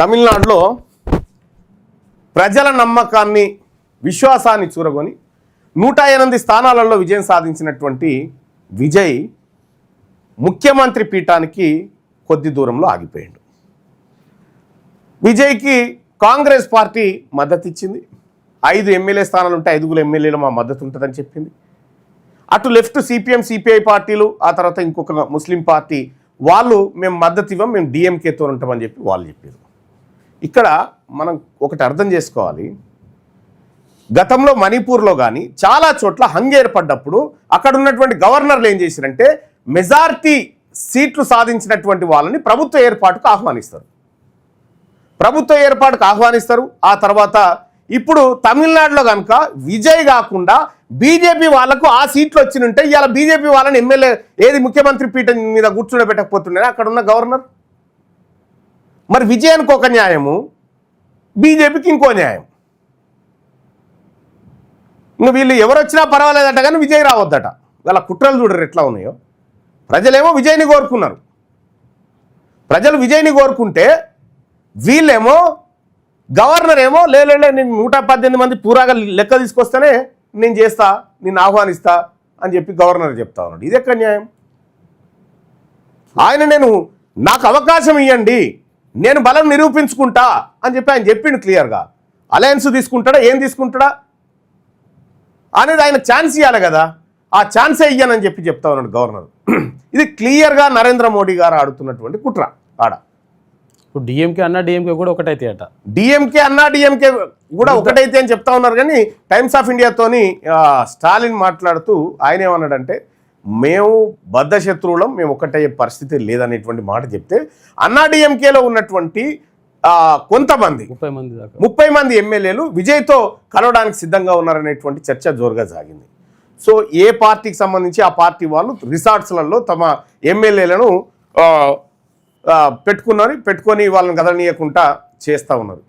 తమిళనాడులో ప్రజల నమ్మకాన్ని విశ్వాసాన్ని చూరగొని 108 స్థానాలలో విజయం సాధించినటువంటి విజయ్ ముఖ్యమంత్రి పీఠానికి కొద్ది దూరంలో ఆగిపోయాడు. విజయ్కి కాంగ్రెస్ పార్టీ మద్దతు ఇచ్చింది. 5 ఎమ్మెల్యే స్థానాలు ఉంటే 5 ఎమ్మెల్యేలు మా మద్దతు ఉంటుందని చెప్పింది. అటు లెఫ్ట్ సిపిఎం సిపిఐ పార్టీలు, ఆ తర్వాత ఇంకొక ముస్లిం పార్టీ వాళ్ళు మేము మద్దతు ఇవ్వం, మేము డిఎంకేతో ఉంటామని చెప్పి వాళ్ళు చెప్పారు. ఇక్కడ మనం ఒకటి అర్థం చేసుకోవాలి, గతంలో మణిపూర్లో కానీ చాలా చోట్ల హంగ్ ఏర్పడ్డప్పుడు అక్కడ ఉన్నటువంటి గవర్నర్లు ఏం చేశారంటే మెజారిటీ సీట్లు సాధించినటువంటి వాళ్ళని ప్రభుత్వ ఏర్పాటుకు ఆహ్వానిస్తారు. ఆ తర్వాత ఇప్పుడు తమిళనాడులో కనుక విజయ్ కాకుండా బీజేపీ వాళ్ళకు ఆ సీట్లు వచ్చినుంటే ఇవాళ బీజేపీ వాళ్ళని ఎమ్మెల్యే ముఖ్యమంత్రి పీఠం మీద కూర్చుండబెట్టకపోతుండే అక్కడ ఉన్న గవర్నర్. మరి విజయానికి ఒక న్యాయము, బీజేపీకి ఇంకో న్యాయం. ఇంకా వీళ్ళు ఎవరు వచ్చినా పర్వాలేదట కానీ విజయ్ రావద్దట. వాళ్ళ కుట్రలు చూడరు ఎట్లా ఉన్నాయో. ప్రజలేమో విజయ్ని కోరుకున్నారు. ప్రజలు విజయ్ని కోరుకుంటే వీళ్ళేమో గవర్నర్ ఏమో లేదు నేను 118 మంది పూరాగా లెక్క తీసుకొస్తేనే నేను చేస్తా, నిన్ను ఆహ్వానిస్తా అని చెప్పి గవర్నర్ చెప్తా ఉన్నాడు. ఇది ఎక్కడ న్యాయం? ఆయన నాకు అవకాశం ఇవ్వండి, నేను బలం నిరూపించుకుంటా అని చెప్పి ఆయన చెప్పిండు క్లియర్గా. అలయన్స్ తీసుకుంటాడా, ఏం తీసుకుంటాడా అనేది ఆయన ఛాన్స్ ఇవ్వాలి కదా. ఆ ఛాన్సే ఇయ్యనని చెప్పి చెప్తా ఉన్నాడు గవర్నర్. ఇది క్లియర్గా నరేంద్ర మోడీ గారు ఆడుతున్నటువంటి కుట్ర. ఆడ ఇప్పుడు డిఎంకే అన్నా డిఎంకే కూడా ఒకటైతే అట. డిఎంకే అన్నా డిఎంకే కూడా ఒకటైతే అని చెప్తా ఉన్నారు. కానీ టైమ్స్ ఆఫ్ ఇండియాతోని స్టాలిన్ మాట్లాడుతూ ఆయన ఏమన్నాడంటే మేము బద్ధ శత్రువులం, మేము ఒకటయ్యే పరిస్థితి లేదనేటువంటి మాట చెప్తే అన్నా డిఎంకేలో ఉన్నటువంటి కొంతమంది 30 మంది ఎమ్మెల్యేలు విజయ్తో కలవడానికి సిద్ధంగా ఉన్నారనేటువంటి చర్చ జోరుగా సాగింది. సో ఏ పార్టీకి సంబంధించి ఆ పార్టీ వాళ్ళు రిసార్ట్స్లలో తమ ఎమ్మెల్యేలను పెట్టుకొని వాళ్ళని కదలనీయకుండా చేస్తూ ఉన్నారు.